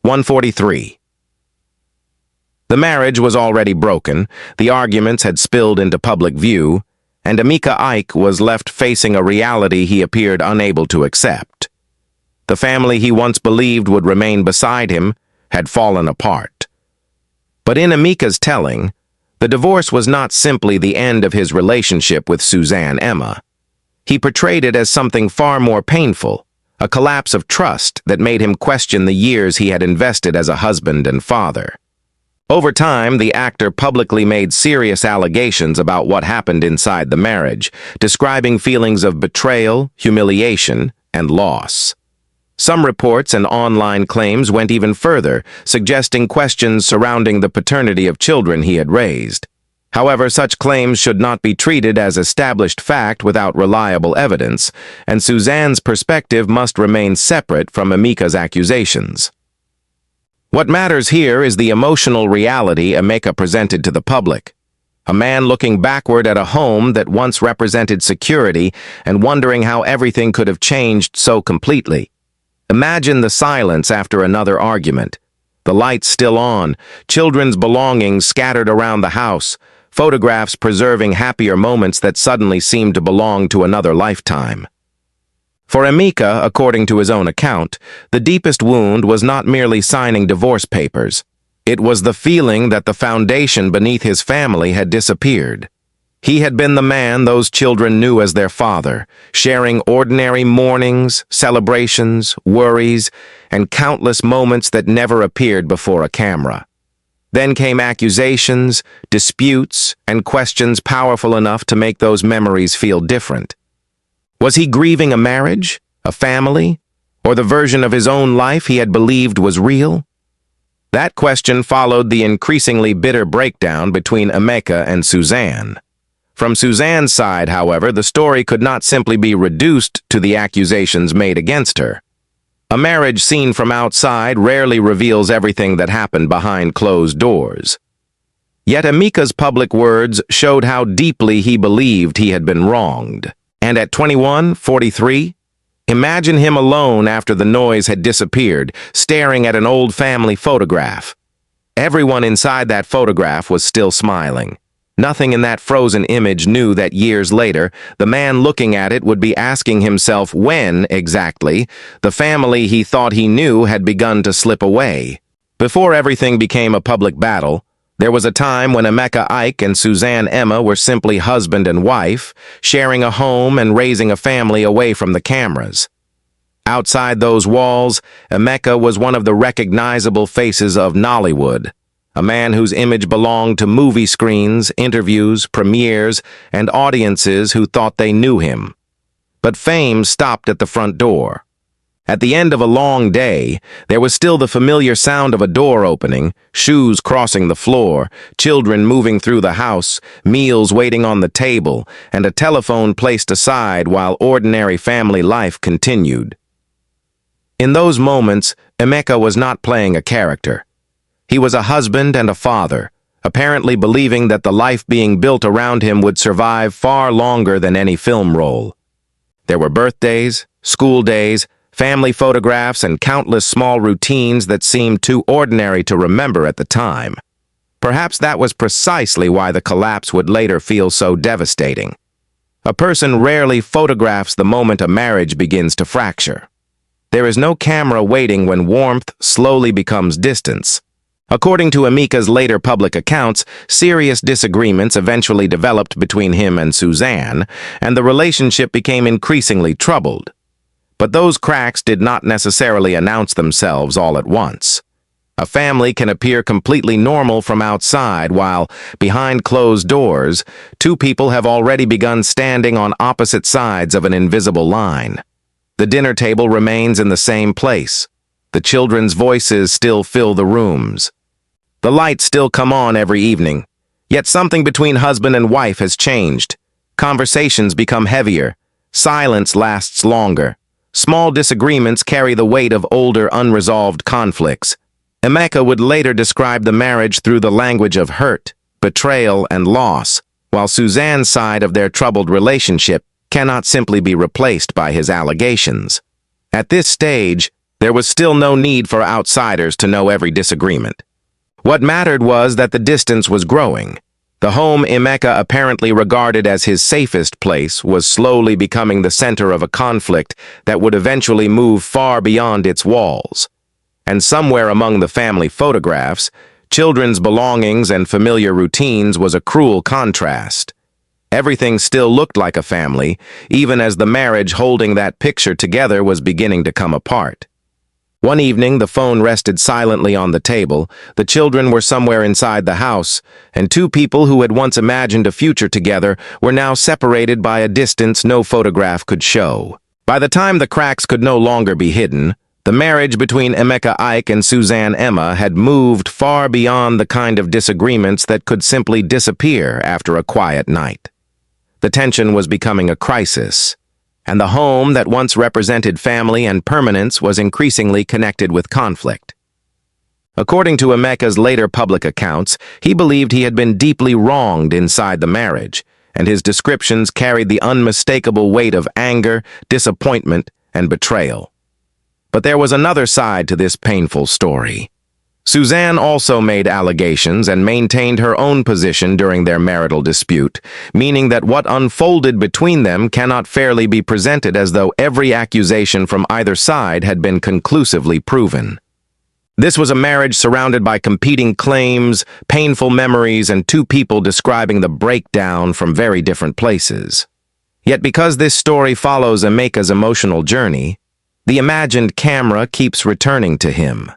143. The marriage was already broken, the arguments had spilled into public view, and Emeka Ike was left facing a reality he appeared unable to accept. The family he once believed would remain beside him had fallen apart. But in Emeka's telling, the divorce was not simply the end of his relationship with Suzanne Emma. He portrayed it as something far more painful, a collapse of trust that made him question the years he had invested as a husband and father. Over time, the actor publicly made serious allegations about what happened inside the marriage, describing feelings of betrayal, humiliation, and loss. Some reports and online claims went even further, suggesting questions surrounding the paternity of children he had raised. However, such claims should not be treated as established fact without reliable evidence, and Suzanne's perspective must remain separate from Emeka's accusations. What matters here is the emotional reality Emeka presented to the public. A man looking backward at a home that once represented security and wondering how everything could have changed so completely. Imagine the silence after another argument. The lights still on, children's belongings scattered around the house, photographs preserving happier moments that suddenly seemed to belong to another lifetime. For Emeka, according to his own account, the deepest wound was not merely signing divorce papers. It was the feeling that the foundation beneath his family had disappeared. He had been the man those children knew as their father, sharing ordinary mornings, celebrations, worries, and countless moments that never appeared before a camera. Then came accusations, disputes, and questions powerful enough to make those memories feel different. Was he grieving a marriage, a family, or the version of his own life he had believed was real? That question followed the increasingly bitter breakdown between Emeka and Suzanne. From Suzanne's side, however, the story could not simply be reduced to the accusations made against her. A marriage seen from outside rarely reveals everything that happened behind closed doors. Yet Emeka's public words showed how deeply he believed he had been wronged. And at 21, 43, imagine him alone after the noise had disappeared, staring at an old family photograph. Everyone inside that photograph was still smiling. Nothing in that frozen image knew that years later, the man looking at it would be asking himself when, exactly, the family he thought he knew had begun to slip away. Before everything became a public battle, there was a time when Emeka Ike and Suzanne Emma were simply husband and wife, sharing a home and raising a family away from the cameras. Outside those walls, Emeka was one of the recognizable faces of Nollywood, a man whose image belonged to movie screens, interviews, premieres, and audiences who thought they knew him. But fame stopped at the front door. At the end of a long day, there was still the familiar sound of a door opening, shoes crossing the floor, children moving through the house, meals waiting on the table, and a telephone placed aside while ordinary family life continued. In those moments, Emeka was not playing a character. He was a husband and a father, apparently believing that the life being built around him would survive far longer than any film role. There were birthdays, school days, family photographs, and countless small routines that seemed too ordinary to remember at the time. Perhaps that was precisely why the collapse would later feel so devastating. A person rarely photographs the moment a marriage begins to fracture. There is no camera waiting when warmth slowly becomes distance. According to Emeka's later public accounts, serious disagreements eventually developed between him and Suzanne, and the relationship became increasingly troubled. But those cracks did not necessarily announce themselves all at once. A family can appear completely normal from outside, while, behind closed doors, two people have already begun standing on opposite sides of an invisible line. The dinner table remains in the same place. The children's voices still fill the rooms. The lights still come on every evening. Yet something between husband and wife has changed. Conversations become heavier. Silence lasts longer. Small disagreements carry the weight of older, unresolved conflicts. Emeka would later describe the marriage through the language of hurt, betrayal, and loss, while Suzanne's side of their troubled relationship cannot simply be replaced by his allegations. At this stage, There was still no need for outsiders to know every disagreement. What mattered was that the distance was growing. The home Emeka apparently regarded as his safest place was slowly becoming the center of a conflict that would eventually move far beyond its walls. And somewhere among the family photographs, children's belongings and familiar routines was a cruel contrast. Everything still looked like a family, even as the marriage holding that picture together was beginning to come apart. One evening, the phone rested silently on the table, the children were somewhere inside the house, and two people who had once imagined a future together were now separated by a distance no photograph could show. By the time the cracks could no longer be hidden, the marriage between Emeka Ike and Suzanne Emma had moved far beyond the kind of disagreements that could simply disappear after a quiet night. The tension was becoming a crisis, and the home that once represented family and permanence was increasingly connected with conflict. According to Emeka's later public accounts, he believed he had been deeply wronged inside the marriage, and his descriptions carried the unmistakable weight of anger, disappointment, and betrayal. But there was another side to this painful story. Suzanne also made allegations and maintained her own position during their marital dispute, meaning that what unfolded between them cannot fairly be presented as though every accusation from either side had been conclusively proven. This was a marriage surrounded by competing claims, painful memories, and two people describing the breakdown from very different places. Yet because this story follows Emeka's emotional journey, the imagined camera keeps returning to him.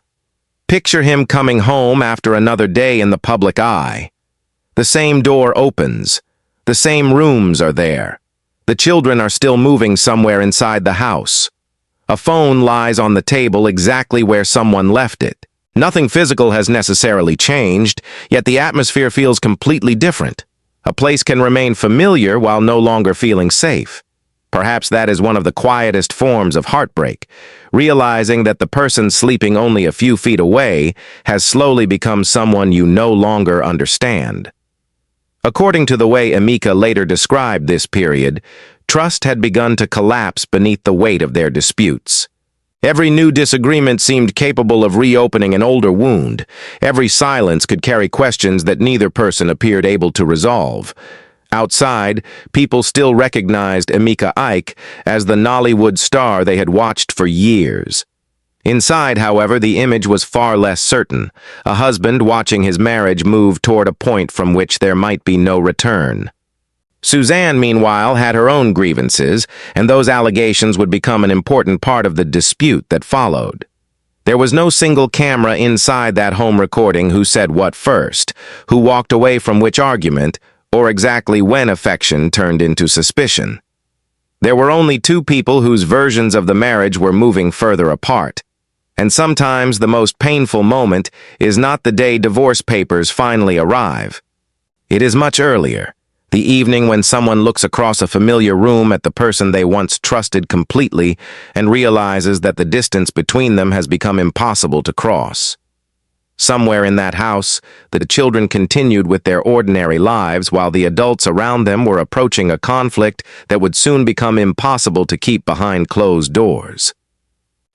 Picture him coming home after another day in the public eye. The same door opens. The same rooms are there. The children are still moving somewhere inside the house. A phone lies on the table exactly where someone left it. Nothing physical has necessarily changed, yet the atmosphere feels completely different. A place can remain familiar while no longer feeling safe. Perhaps that is one of the quietest forms of heartbreak, realizing that the person sleeping only a few feet away has slowly become someone you no longer understand. According to the way Emeka later described this period, trust had begun to collapse beneath the weight of their disputes. Every new disagreement seemed capable of reopening an older wound. Every silence could carry questions that neither person appeared able to resolve. Outside, people still recognized Emeka Ike as the Nollywood star they had watched for years. Inside, however, the image was far less certain, a husband watching his marriage move toward a point from which there might be no return. Suzanne, meanwhile, had her own grievances, and those allegations would become an important part of the dispute that followed. There was no single camera inside that home recording who said what first, who walked away from which argument, or exactly when affection turned into suspicion. There were only two people whose versions of the marriage were moving further apart. And sometimes the most painful moment is not the day divorce papers finally arrive. It is much earlier, the evening when someone looks across a familiar room at the person they once trusted completely and realizes that the distance between them has become impossible to cross. Somewhere in that house, the children continued with their ordinary lives while the adults around them were approaching a conflict that would soon become impossible to keep behind closed doors.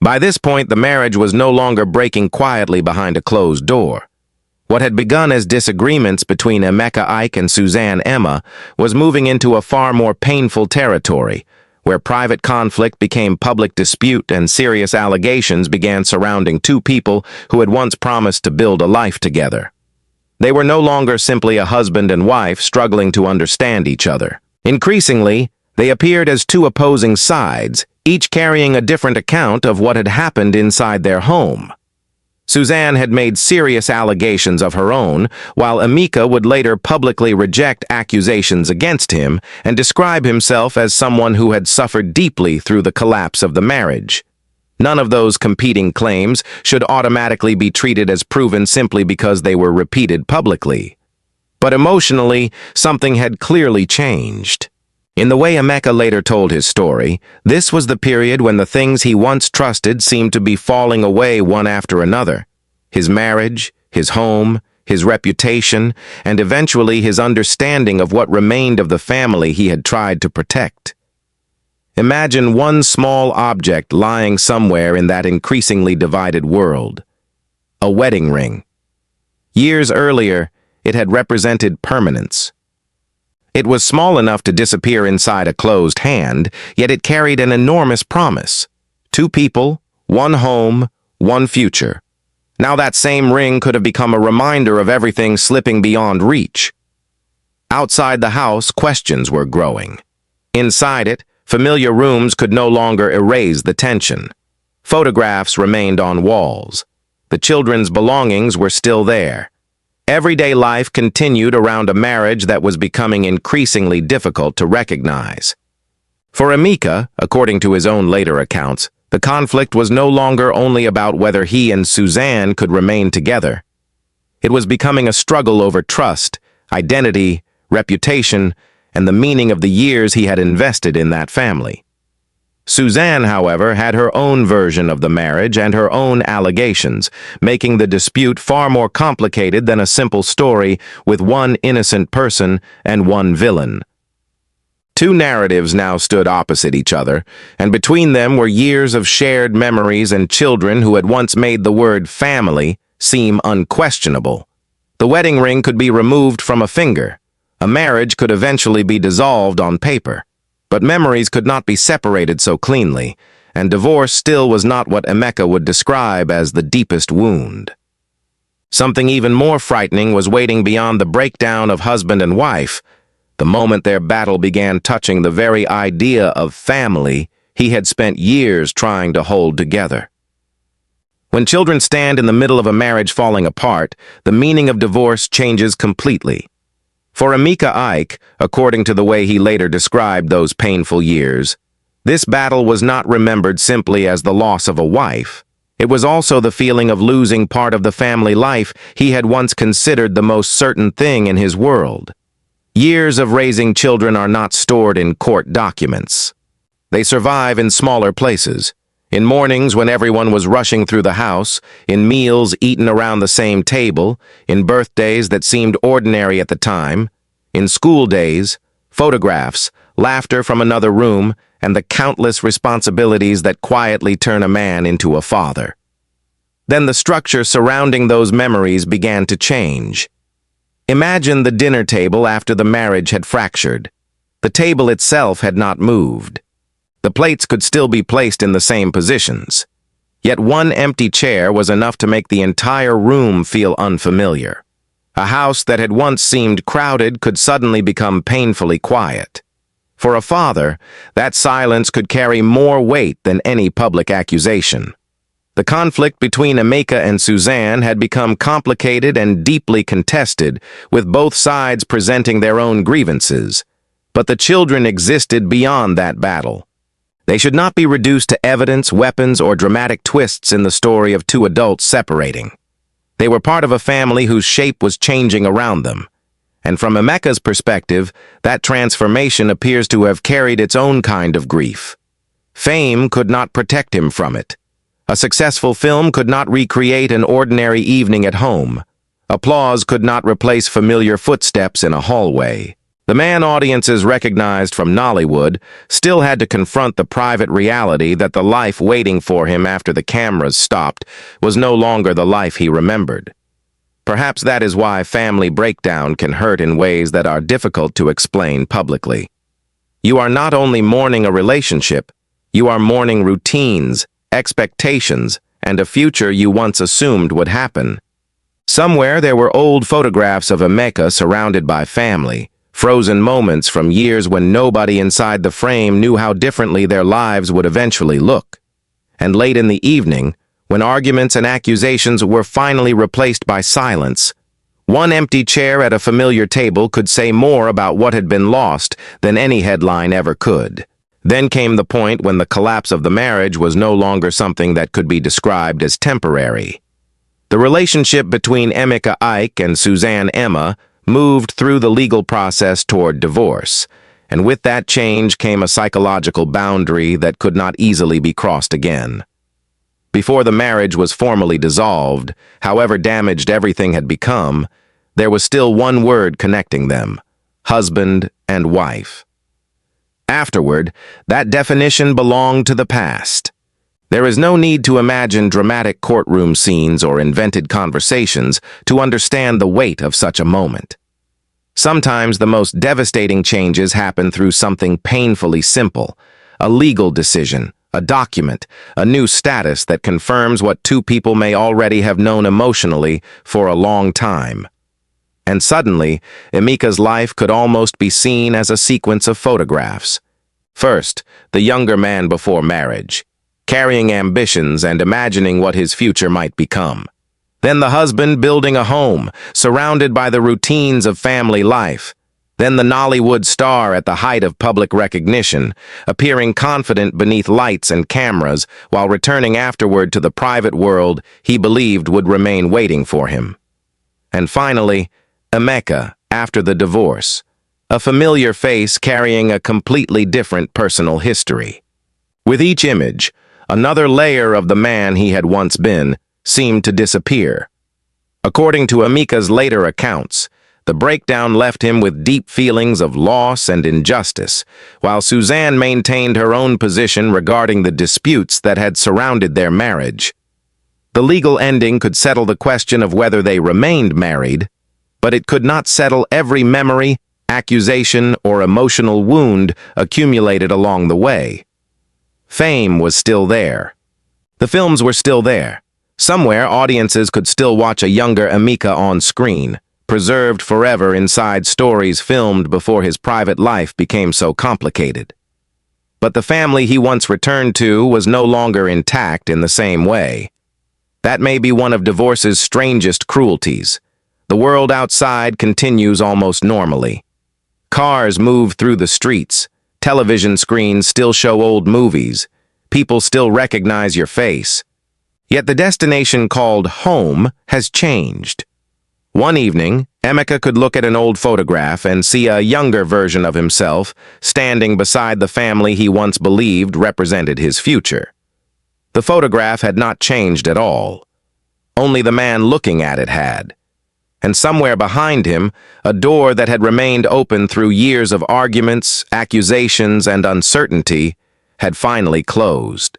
By this point, the marriage was no longer breaking quietly behind a closed door. What had begun as disagreements between Emeka Ike and Suzanne Emma was moving into a far more painful territory, where private conflict became public dispute and serious allegations began surrounding two people who had once promised to build a life together. They were no longer simply a husband and wife struggling to understand each other. Increasingly, they appeared as two opposing sides, each carrying a different account of what had happened inside their home. Suzanne had made serious allegations of her own, while Emeka would later publicly reject accusations against him and describe himself as someone who had suffered deeply through the collapse of the marriage. None of those competing claims should automatically be treated as proven simply because they were repeated publicly. But emotionally, something had clearly changed. In the way Emeka later told his story, this was the period when the things he once trusted seemed to be falling away one after another. His marriage, his home, his reputation, and eventually his understanding of what remained of the family he had tried to protect. Imagine one small object lying somewhere in that increasingly divided world. A wedding ring. Years earlier, it had represented permanence. It was small enough to disappear inside a closed hand, yet it carried an enormous promise. 2 people, 1 home, 1 future. Now that same ring could have become a reminder of everything slipping beyond reach. Outside the house, questions were growing. Inside it, familiar rooms could no longer erase the tension. Photographs remained on walls. The children's belongings were still there. Everyday life continued around a marriage that was becoming increasingly difficult to recognize. For Emeka, according to his own later accounts, the conflict was no longer only about whether he and Suzanne could remain together. It was becoming a struggle over trust, identity, reputation, and the meaning of the years he had invested in that family. Suzanne, however, had her own version of the marriage and her own allegations, making the dispute far more complicated than a simple story with one innocent person and one villain. 2 narratives now stood opposite each other, and between them were years of shared memories and children who had once made the word family seem unquestionable. The wedding ring could be removed from a finger. A marriage could eventually be dissolved on paper. But memories could not be separated so cleanly, and divorce still was not what Emeka would describe as the deepest wound. Something even more frightening was waiting beyond the breakdown of husband and wife. The moment their battle began touching the very idea of family he had spent years trying to hold together. When children stand in the middle of a marriage falling apart, the meaning of divorce changes completely. For Emeka Ike, according to the way he later described those painful years, this battle was not remembered simply as the loss of a wife. It was also the feeling of losing part of the family life he had once considered the most certain thing in his world. Years of raising children are not stored in court documents. They survive in smaller places, in mornings when everyone was rushing through the house, in meals eaten around the same table, in birthdays that seemed ordinary at the time, in school days, photographs, laughter from another room, and the countless responsibilities that quietly turn a man into a father. Then the structure surrounding those memories began to change. Imagine the dinner table after the marriage had fractured. The table itself had not moved. The plates could still be placed in the same positions. Yet one empty chair was enough to make the entire room feel unfamiliar. A house that had once seemed crowded could suddenly become painfully quiet. For a father, that silence could carry more weight than any public accusation. The conflict between Emeka and Suzanne had become complicated and deeply contested, with both sides presenting their own grievances. But the children existed beyond that battle. They should not be reduced to evidence, weapons, or dramatic twists in the story of 2 adults separating. They were part of a family whose shape was changing around them. And from Emeka's perspective, that transformation appears to have carried its own kind of grief. Fame could not protect him from it. A successful film could not recreate an ordinary evening at home. Applause could not replace familiar footsteps in a hallway. The man audiences recognized from Nollywood still had to confront the private reality that the life waiting for him after the cameras stopped was no longer the life he remembered. Perhaps that is why family breakdown can hurt in ways that are difficult to explain publicly. You are not only mourning a relationship, you are mourning routines, expectations, and a future you once assumed would happen. Somewhere there were old photographs of Emeka surrounded by family, frozen moments from years when nobody inside the frame knew how differently their lives would eventually look. And late in the evening, when arguments and accusations were finally replaced by silence, one empty chair at a familiar table could say more about what had been lost than any headline ever could. Then came the point when the collapse of the marriage was no longer something that could be described as temporary. The relationship between Emeka Ike and Suzanne Emma moved through the legal process toward divorce, and with that change came a psychological boundary that could not easily be crossed again. Before the marriage was formally dissolved, however damaged everything had become, there was still one word connecting them: husband and wife. Afterward, that definition belonged to the past. There is no need to imagine dramatic courtroom scenes or invented conversations to understand the weight of such a moment. Sometimes the most devastating changes happen through something painfully simple: a legal decision, a document, a new status that confirms what two people may already have known emotionally for a long time. And suddenly, Emeka's life could almost be seen as a sequence of photographs. First, the younger man before marriage, carrying ambitions and imagining what his future might become. Then the husband building a home, surrounded by the routines of family life. Then the Nollywood star at the height of public recognition, appearing confident beneath lights and cameras while returning afterward to the private world he believed would remain waiting for him. And finally, Emeka, after the divorce, a familiar face carrying a completely different personal history. With each image, another layer of the man he had once been seemed to disappear. According to Emeka's later accounts, the breakdown left him with deep feelings of loss and injustice, while Suzanne maintained her own position regarding the disputes that had surrounded their marriage. The legal ending could settle the question of whether they remained married, but it could not settle every memory, accusation, or emotional wound accumulated along the way. Fame was still there. The films were still there. Somewhere, audiences could still watch a younger Emeka on screen, preserved forever inside stories filmed before his private life became so complicated. But the family he once returned to was no longer intact in the same way. That may be one of divorce's strangest cruelties. The world outside continues almost normally. Cars move through the streets. Television screens still show old movies. People still recognize your face. Yet the destination called home has changed. One evening, Emeka could look at an old photograph and see a younger version of himself standing beside the family he once believed represented his future. The photograph had not changed at all. Only the man looking at it had. And somewhere behind him, a door that had remained open through years of arguments, accusations, and uncertainty had finally closed.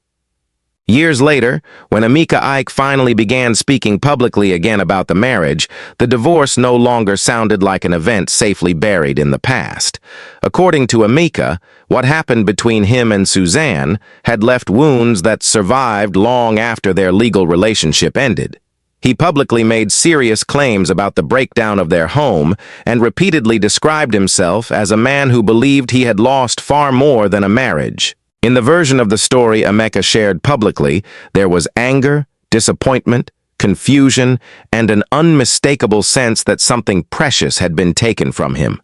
Years later, when Emeka Ike finally began speaking publicly again about the marriage, the divorce no longer sounded like an event safely buried in the past. According to Emeka, what happened between him and Suzanne had left wounds that survived long after their legal relationship ended. He publicly made serious claims about the breakdown of their home and repeatedly described himself as a man who believed he had lost far more than a marriage. In the version of the story Emeka shared publicly, there was anger, disappointment, confusion, and an unmistakable sense that something precious had been taken from him.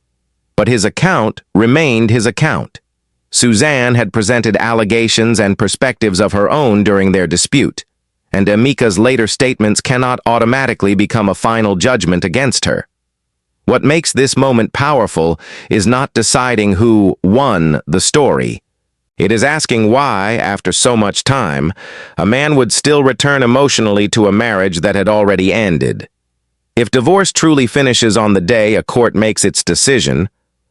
But his account remained his account. Suzanne had presented allegations and perspectives of her own during their dispute, and Emeka's later statements cannot automatically become a final judgment against her. What makes this moment powerful is not deciding who won the story. It is asking why, after so much time, a man would still return emotionally to a marriage that had already ended. If divorce truly finishes on the day a court makes its decision,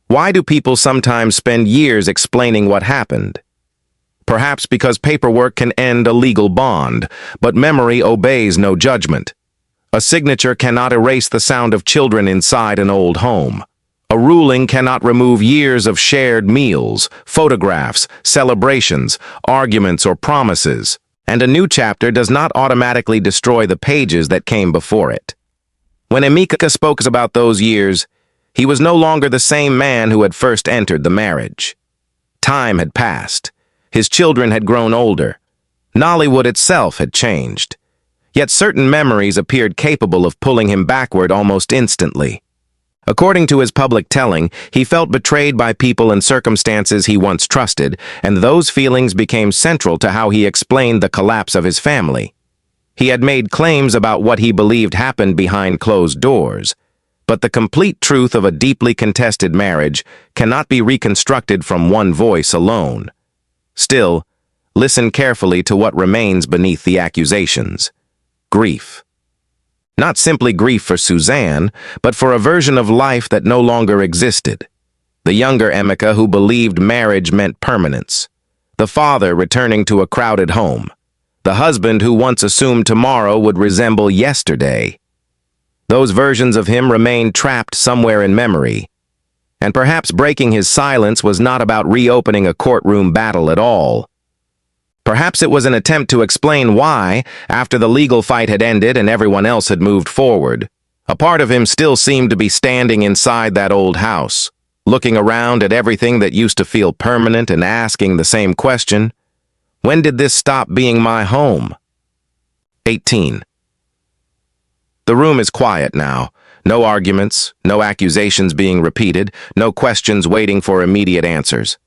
why do people sometimes spend years explaining what happened? Perhaps because paperwork can end a legal bond, but memory obeys no judgment. A signature cannot erase the sound of children inside an old home. A ruling cannot remove years of shared meals, photographs, celebrations, arguments, or promises. And a new chapter does not automatically destroy the pages that came before it. When Emeka spoke about those years, he was no longer the same man who had first entered the marriage. Time had passed. His children had grown older. Nollywood itself had changed. Yet certain memories appeared capable of pulling him backward almost instantly. According to his public telling, he felt betrayed by people and circumstances he once trusted, and those feelings became central to how he explained the collapse of his family. He had made claims about what he believed happened behind closed doors, but the complete truth of a deeply contested marriage cannot be reconstructed from one voice alone. Still, listen carefully to what remains beneath the accusations. Grief. Not simply grief for Suzanne, but for a version of life that no longer existed. The younger Emeka who believed marriage meant permanence. The father returning to a crowded home. The husband who once assumed tomorrow would resemble yesterday. Those versions of him remained trapped somewhere in memory. And perhaps breaking his silence was not about reopening a courtroom battle at all. Perhaps it was an attempt to explain why, after the legal fight had ended and everyone else had moved forward, a part of him still seemed to be standing inside that old house, looking around at everything that used to feel permanent and asking the same question: when did this stop being my home? 18. The room is quiet now. No arguments, no accusations being repeated, no questions waiting for immediate answers.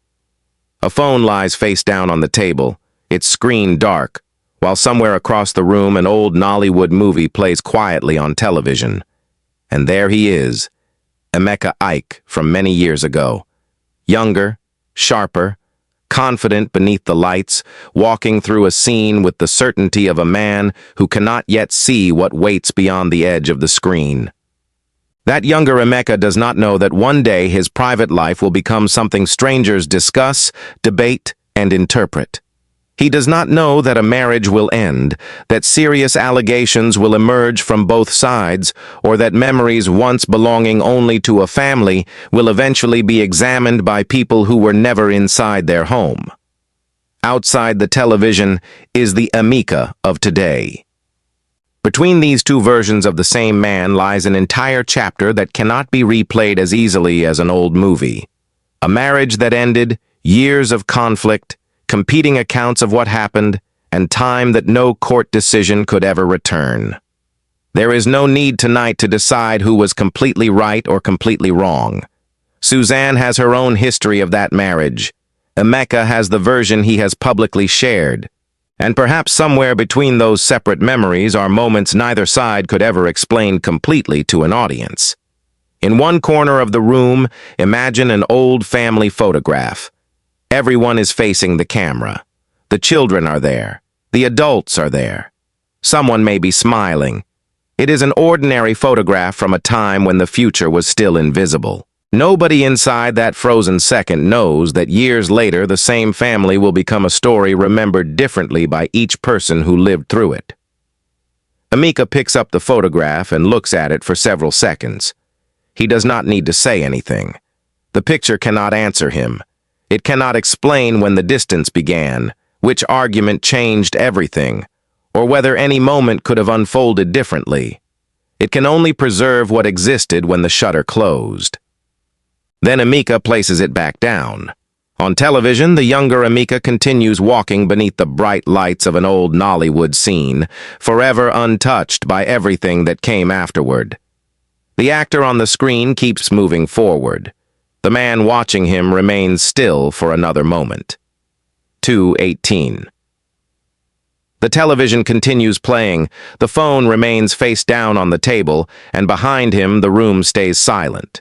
A phone lies face down on the table, its screen dark, while somewhere across the room an old Nollywood movie plays quietly on television. And there he is, Emeka Ike from many years ago. Younger, sharper, confident beneath the lights, walking through a scene with the certainty of a man who cannot yet see what waits beyond the edge of the screen. That younger Emeka does not know that one day his private life will become something strangers discuss, debate, and interpret. He does not know that a marriage will end, that serious allegations will emerge from both sides, or that memories once belonging only to a family will eventually be examined by people who were never inside their home. Outside the television is the Emeka of today. Between these two versions of the same man lies an entire chapter that cannot be replayed as easily as an old movie. A marriage that ended, years of conflict, competing accounts of what happened, and time that no court decision could ever return. There is no need tonight to decide who was completely right or completely wrong. Suzanne has her own history of that marriage. Emeka has the version he has publicly shared. And perhaps somewhere between those separate memories are moments neither side could ever explain completely to an audience. In one corner of the room, imagine an old family photograph. Everyone is facing the camera. The children are there. The adults are there. Someone may be smiling. It is an ordinary photograph from a time when the future was still invisible. Nobody inside that frozen second knows that years later the same family will become a story remembered differently by each person who lived through it. Emeka picks up the photograph and looks at it for several seconds. He does not need to say anything. The picture cannot answer him. It cannot explain when the distance began, which argument changed everything, or whether any moment could have unfolded differently. It can only preserve what existed when the shutter closed. Then Emeka places it back down. On television, the younger Emeka continues walking beneath the bright lights of an old Nollywood scene, forever untouched by everything that came afterward. The actor on the screen keeps moving forward. The man watching him remains still for another moment. 2:18. The television continues playing, the phone remains face down on the table, and behind him the room stays silent.